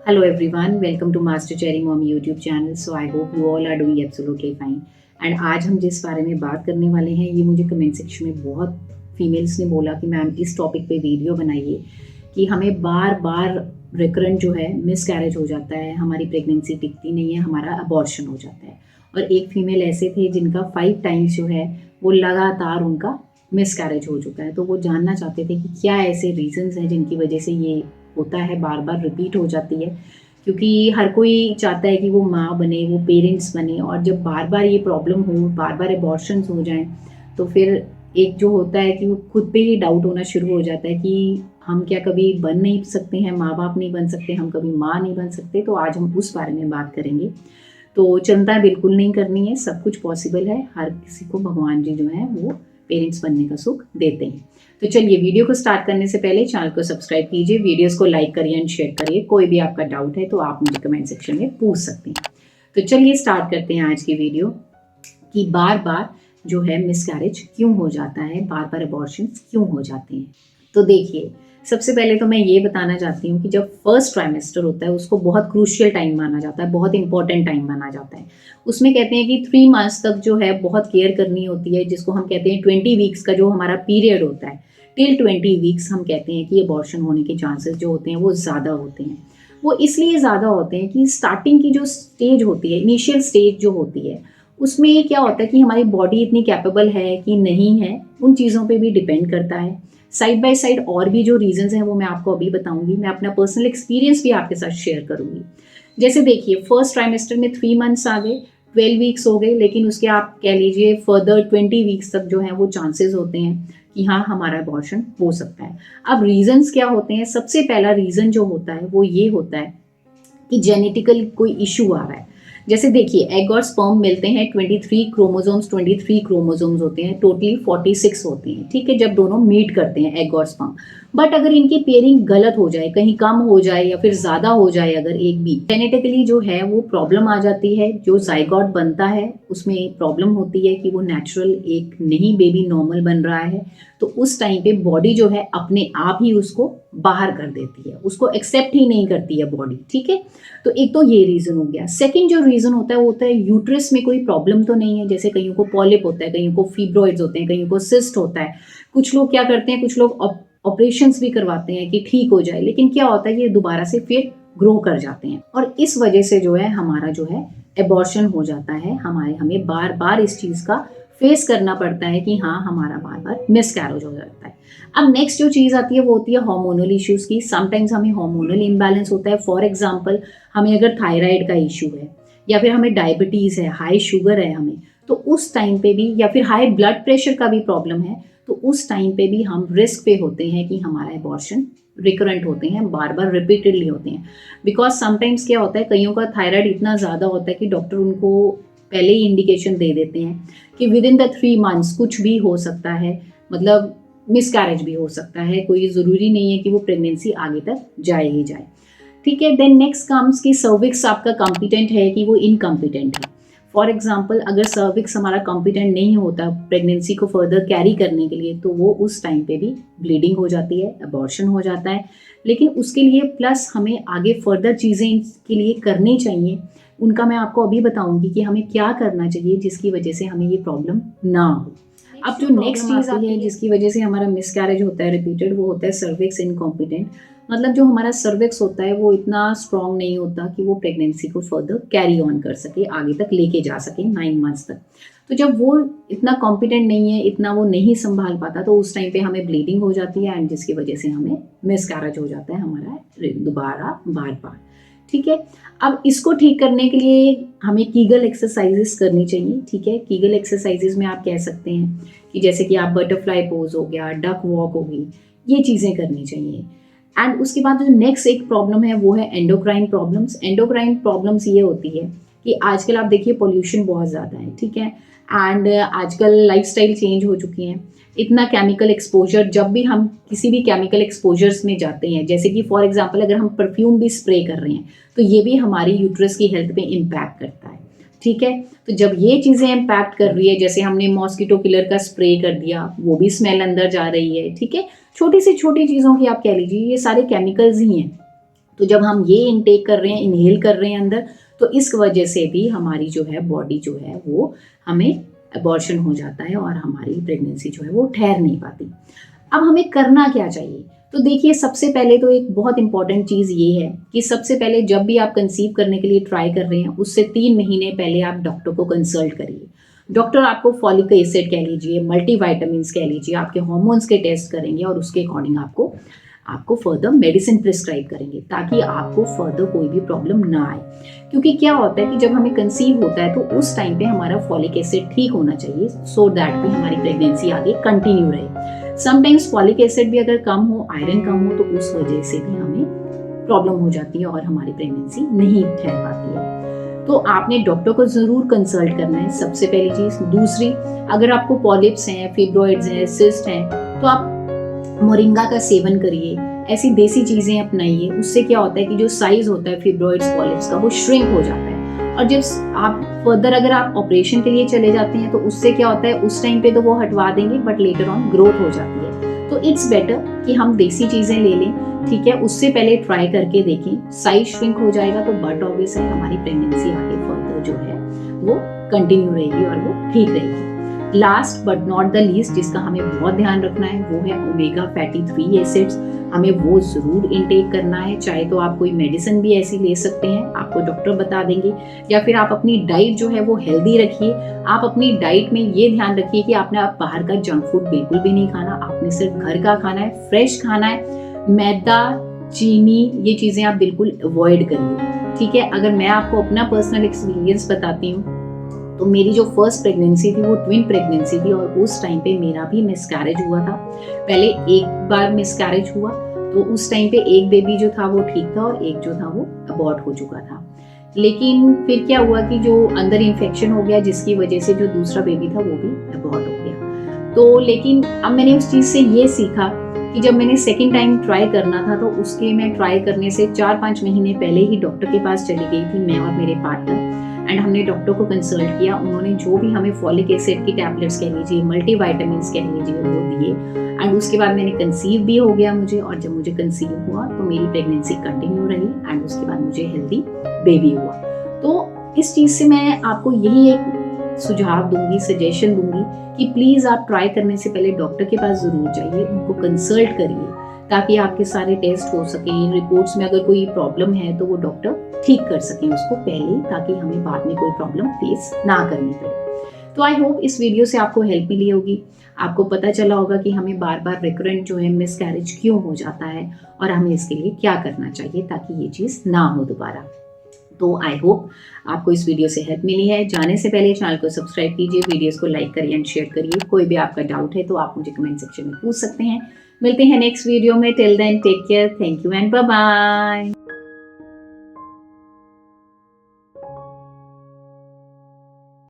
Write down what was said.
Hello everyone, welcome to Master Cherry Mom YouTube channel. So I hope you all are doing absolutely fine. And आज हम जिस बारे में बात करने वाले हैं ये मुझे कमेंट सेक्शन में बहुत फीमेल्स ने बोला कि मैम इस टॉपिक पे वीडियो बनाइए कि हमें बार बार रिकरेंट जो है मिसकैरेज हो जाता है, हमारी प्रेगनेंसी टिकती नहीं है, हमारा अबॉर्शन हो जाता है। और एक फीमेल ऐसे थे जिनका 5 टाइम्स जो है वो लगातार उनका मिसकैरेज हो चुका है। तो वो जानना चाहते थे कि क्या ऐसे रीजंस हैं जिनकी वजह से ये होता है, बार बार रिपीट हो जाती है। क्योंकि हर कोई चाहता है कि वो माँ बने, वो पेरेंट्स बने, और जब बार बार ये प्रॉब्लम हो, बार बार एबॉर्शंस हो जाएं, तो फिर एक जो होता है कि वो खुद पे ही डाउट होना शुरू हो जाता है कि हम क्या कभी बन नहीं सकते हैं, माँ बाप नहीं बन सकते, हम कभी माँ नहीं बन सकते। तो आज हम उस बारे में बात करेंगे। तो चिंता बिल्कुल नहीं करनी है, सब कुछ पॉसिबल है। हर किसी को भगवान जी जो है वो पेरेंट्स बनने का सुख देते हैं। तो चलिए वीडियो को स्टार्ट करने से पहले चैनल को सब्सक्राइब कीजिए, वीडियोस को लाइक करिए एंड शेयर करिए। कोई भी आपका डाउट है तो आप मुझे कमेंट सेक्शन में पूछ सकते हैं। तो चलिए स्टार्ट करते हैं आज की वीडियो कि बार बार जो है मिसकैरेज क्यों हो जाता है, बार बार अबॉर्शन क्यों हो जाते हैं। तो देखिए, सबसे पहले तो मैं ये बताना चाहती हूँ कि जब फर्स्ट ट्राइमेस्टर होता है उसको बहुत क्रूशियल टाइम माना जाता है, बहुत इंपॉर्टेंट टाइम माना जाता है। उसमें कहते हैं कि 3 मंथ्स तक जो है बहुत केयर करनी होती है, जिसको हम कहते हैं 20 वीक्स का जो हमारा पीरियड होता है। टिल 20 वीक्स हम कहते हैं कि अबॉर्शन होने के चांसेस जो होते हैं वो ज़्यादा होते हैं। वो इसलिए ज़्यादा होते हैं कि स्टार्टिंग की जो स्टेज होती है, इनिशियल स्टेज जो होती है, उसमें क्या होता है कि हमारी बॉडी इतनी कैपेबल है कि नहीं है, उन चीज़ों पे भी डिपेंड करता है। साइड बाय साइड और भी जो रीजंस हैं वो मैं आपको अभी बताऊंगी। मैं अपना पर्सनल एक्सपीरियंस भी आपके साथ शेयर करूंगी। जैसे देखिए, फर्स्ट ट्राइमेस्टर में 3 मंथ्स आ गए, 12 वीक्स हो गए, लेकिन उसके आप कह लीजिए फर्दर 20 वीक्स तक जो है वो चांसेस होते हैं कि हाँ हमारा अबॉर्शन हो सकता है। अब रीजंस क्या होते हैं? सबसे पहला रीजन जो होता है वो ये होता है कि जेनेटिकल कोई इशू आ रहा है। जैसे देखिए, एग और स्पर्म मिलते हैं, 23 क्रोमोसोम्स होते हैं, टोटली 46 होते हैं, ठीक है, जब दोनों मीट करते हैं एग और स्पर्म। बट अगर इनकी पेयरिंग गलत हो जाए, कहीं कम हो जाए या फिर ज़्यादा हो जाए, अगर एक भी जेनेटिकली जो है वो प्रॉब्लम आ जाती है, जो जाइगोट बनता है उसमें प्रॉब्लम होती है कि वो नेचुरल एक नहीं बेबी नॉर्मल बन रहा है। तो उस टाइम पे बॉडी जो है अपने आप ही उसको बाहर कर देती है, उसको एक्सेप्ट ही नहीं करती है बॉडी, ठीक है। तो एक तो ये रीज़न हो गया। सेकंड जो रीज़न होता है वो होता है यूट्रस में कोई प्रॉब्लम तो नहीं है। जैसे कईयों को पॉलिप होता है, कईयों को फीब्रॉइड्स होते हैं, कईयों को सिस्ट होता है। कुछ लोग क्या करते हैं, कुछ लोग ऑपरेशंस भी करवाते हैं कि ठीक हो जाए, लेकिन क्या होता है ये दोबारा से फिर ग्रो कर जाते हैं, और इस वजह से जो है हमारा जो है एबॉर्शन हो जाता है। हमें बार बार इस चीज़ का फेस करना पड़ता है कि हाँ हमारा बार बार मिसकैरेज हो जाता है। अब नेक्स्ट जो चीज़ आती है वो होती है हार्मोनल इश्यूज की। समटाइम्स हमें हार्मोनल इम्बैलेंस होता है। फॉर एग्जांपल, हमें अगर थायराइड का इशू है या फिर हमें डायबिटीज़ है, हाई शुगर है हमें, तो उस टाइम पे भी, या फिर हाई ब्लड प्रेशर का भी प्रॉब्लम है, तो उस टाइम पे भी हम रिस्क पे होते हैं कि हमारा एबॉर्शन रिकरेंट होते हैं, बार बार रिपीटेडली होते हैं। बिकॉज समटाइम्स क्या होता है, कईयों का थायराइड इतना ज़्यादा होता है कि डॉक्टर उनको पहले ही इंडिकेशन दे देते हैं कि विद इन द 3 मंथ्स कुछ भी हो सकता है, मतलब मिसकैरेज भी हो सकता है। कोई ज़रूरी नहीं है कि वो प्रेगनेंसी आगे तक जाए ही जाए, ठीक है। देन नेक्स्ट कम्स कि सर्विक्स आपका कॉम्पिटेंट है कि वो इनकम्पिटेंट है। फॉर एग्जाम्पल, अगर सर्विक्स हमारा कॉम्पिटेंट नहीं होता प्रेगनेंसी को फर्दर कैरी करने के लिए, तो वो उस टाइम पे भी ब्लीडिंग हो जाती है, अबॉर्शन हो जाता है। लेकिन उसके लिए प्लस हमें आगे फर्दर चीज़ें इसके लिए करनी चाहिए। उनका मैं आपको अभी बताऊंगी कि हमें क्या करना चाहिए जिसकी वजह से हमें ये प्रॉब्लम ना हो। अब जो नेक्स्ट चीज़ आती है जिसकी वजह से हमारा मिसकैरेज होता है रिपीटेड, वो होता है सर्विक्स इनकॉम्पिटेंट। मतलब जो हमारा सर्विक्स होता है वो इतना स्ट्रांग नहीं होता कि वो प्रेगनेंसी को फर्दर कैरी ऑन कर सके, आगे तक लेके जा सके 9 मंथ्स तक। तो जब वो इतना कॉम्पिटेंट नहीं है, इतना वो नहीं संभाल पाता, तो उस टाइम पे हमें ब्लीडिंग हो जाती है, एंड जिसकी वजह से हमें मिसकैरेज हो जाता है हमारा दोबारा बार बार, ठीक है। अब इसको ठीक करने के लिए हमें कीगल एक्सरसाइजेस करनी चाहिए, ठीक है। कीगल एक्सरसाइजेस में आप कह सकते हैं कि जैसे कि आप बटरफ्लाई पोज हो गया, डक वॉक होगी, ये चीज़ें करनी चाहिए। एंड उसके बाद जो नेक्स्ट एक प्रॉब्लम है वो है एंडोक्राइन प्रॉब्लम्स। एंडोक्राइन प्रॉब्लम्स ये होती है कि आजकल आप देखिए पॉल्यूशन बहुत ज़्यादा है, ठीक है, एंड आजकल लाइफस्टाइल चेंज हो चुकी हैं। इतना केमिकल एक्सपोजर, जब भी हम किसी भी केमिकल एक्सपोजर्स में जाते हैं, जैसे कि फॉर एग्जांपल अगर हम परफ्यूम भी स्प्रे कर रहे हैं, तो ये भी हमारी यूट्रस की हेल्थ पे इम्पैक्ट करता है, ठीक है। तो जब ये चीज़ें इम्पैक्ट कर रही है, जैसे हमने मॉस्किटो किलर का स्प्रे कर दिया, वो भी स्मेल अंदर जा रही है, ठीक है। छोटी से छोटी चीज़ों की आप कह लीजिए, ये सारे केमिकल्स ही हैं। तो जब हम ये इनटेक कर रहे हैं, इनहेल कर रहे हैं अंदर, तो इस वजह से भी हमारी जो है बॉडी जो है वो हमें अबॉर्शन हो जाता है और हमारी प्रेगनेंसी जो है वो ठहर नहीं पाती। अब हमें करना क्या चाहिए? तो देखिए, सबसे पहले तो एक बहुत इंपॉर्टेंट चीज़ ये है कि सबसे पहले जब भी आप कंसीव करने के लिए ट्राई कर रहे हैं, उससे 3 महीने पहले आप डॉक्टर को कंसल्ट करिए। डॉक्टर आपको फॉलिक एसिड कह लीजिए, मल्टीविटामिन्स कह लीजिए, आपके हार्मोन्स के टेस्ट करेंगे और उसके अकॉर्डिंग आपको फर्दर मेडिसिन प्रिस्क्राइब करेंगे, ताकि आपको फर्दर कोई भी प्रॉब्लम ना आए। क्योंकि क्या होता है कि जब हमें कंसीव होता है तो उस टाइम पे हमारा फॉलिक एसिड ठीक होना चाहिए, सो दैट कि हमारी प्रेगनेंसी आगे कंटिन्यू रहे। समटाइम्स फॉलिक एसिड भी अगर कम हो, आयरन कम हो, तो उस वजह से भी हमें प्रॉब्लम हो जाती है और हमारी प्रेगनेंसी नहीं ठहर पाती है। तो आपने डॉक्टर को ज़रूर कंसल्ट करना है, सबसे पहली चीज़। दूसरी, अगर आपको पॉलिप्स हैं, फिब्रॉइड्स हैं, सिस्ट हैं, तो आप मोरिंगा का सेवन करिए, ऐसी देसी चीज़ें अपनाइए। उससे क्या होता है कि जो साइज़ होता है फिब्रॉइड्स, पॉलिप्स का, वो श्रिंक हो जाता है। और जब आप फर्दर अगर आप ऑपरेशन के लिए चले जाते हैं तो उससे क्या होता है, उस टाइम पे तो वो हटवा देंगे, बट लेटर ऑन ग्रोथ हो जाती है। तो इट्स बेटर कि हम देसी चीज़ें ले लें, ठीक है। उससे पहले ट्राई करके देखें, साइज श्रिंक हो जाएगा तो बट ऑब्वियस है हमारी प्रेगनेंसी आगे फर्दर जो है वो कंटिन्यू रहेगी और वो ठीक रहेगी। Last but not the least, जिसका हमें बहुत ध्यान रखना है, वो है ओमेगा फैटी 3 एसिड्स। हमें वो ज़रूर इनटेक करना है। चाहे तो आप कोई मेडिसिन भी ऐसी ले सकते हैं, आपको डॉक्टर बता देंगे, या फिर आप अपनी डाइट जो है वो हेल्दी रखिए। आप अपनी डाइट में ये ध्यान रखिए कि आपने आप बाहर का जंक फूड बिल्कुल भी नहीं खाना, आपने सिर्फ घर का खाना है, फ्रेश खाना है। मैदा, चीनी, ये चीज़ें आप बिल्कुल अवॉइड करिए, ठीक है। अगर मैं आपको अपना पर्सनल एक्सपीरियंस बताती हूँ, तो मेरी जो फर्स्ट प्रेगनेंसी थी वो ट्विन प्रेगनेंसी थी, और उस टाइम पे मेरा भी मिसकैरेज हुआ था। पहले एक बार मिसकैरेज हुआ, तो उस टाइम पे एक बेबी जो था वो ठीक था और एक जो था वो अबॉर्ट हो चुका था। लेकिन फिर क्या हुआ कि जो अंदर इन्फेक्शन हो गया, जिसकी वजह से जो दूसरा बेबी था वो भी अबॉर्ट हो गया। तो लेकिन अब मैंने उस चीज़ से ये सीखा कि जब मैंने सेकेंड टाइम ट्राई करना था, तो उसके मैं ट्राई करने से 4-5 महीने पहले ही डॉक्टर के पास चली गई थी, मैं और मेरे पार्टनर। एंड हमने डॉक्टर को कंसल्ट किया, उन्होंने जो भी हमें फॉलिक एसिड की टैबलेट्स कह लीजिए, मल्टीविटामिन्स कह लीजिए, वो दिए। एंड उसके बाद मैंने कंसीव भी हो गया मुझे, और जब मुझे कंसीव हुआ तो मेरी प्रेगनेंसी कंटिन्यू रही, एंड उसके बाद मुझे हेल्दी बेबी हुआ। तो इस चीज़ से मैं आपको यही एक सुझाव दूंगी, सजेशन दूंगी कि प्लीज़ आप ट्राई करने से पहले डॉक्टर के पास ज़रूर जाइए, उनको कंसल्ट करिए, ताकि आपके सारे टेस्ट हो सकें। रिपोर्ट्स में अगर कोई प्रॉब्लम है तो वो डॉक्टर ठीक कर सकें उसको पहले, ताकि हमें बाद में कोई प्रॉब्लम फेस ना करनी पड़े। तो आई होप इस वीडियो से आपको हेल्प मिली होगी, आपको पता चला होगा कि हमें बार बार रिकरेंट जो है मिसकैरेज क्यों हो जाता है, और हमें इसके लिए क्या करना चाहिए ताकि ये चीज़ ना हो दोबारा। तो आई होप आपको इस वीडियो से हेल्प मिली है। जाने से पहले चैनल को सब्सक्राइब कीजिए, वीडियोस को लाइक करिए एंड शेयर करिए। कोई भी आपका डाउट है तो आप मुझे कमेंट सेक्शन में पूछ सकते हैं। मिलते हैं नेक्स्ट वीडियो में। Till then take care, thank you and bye bye.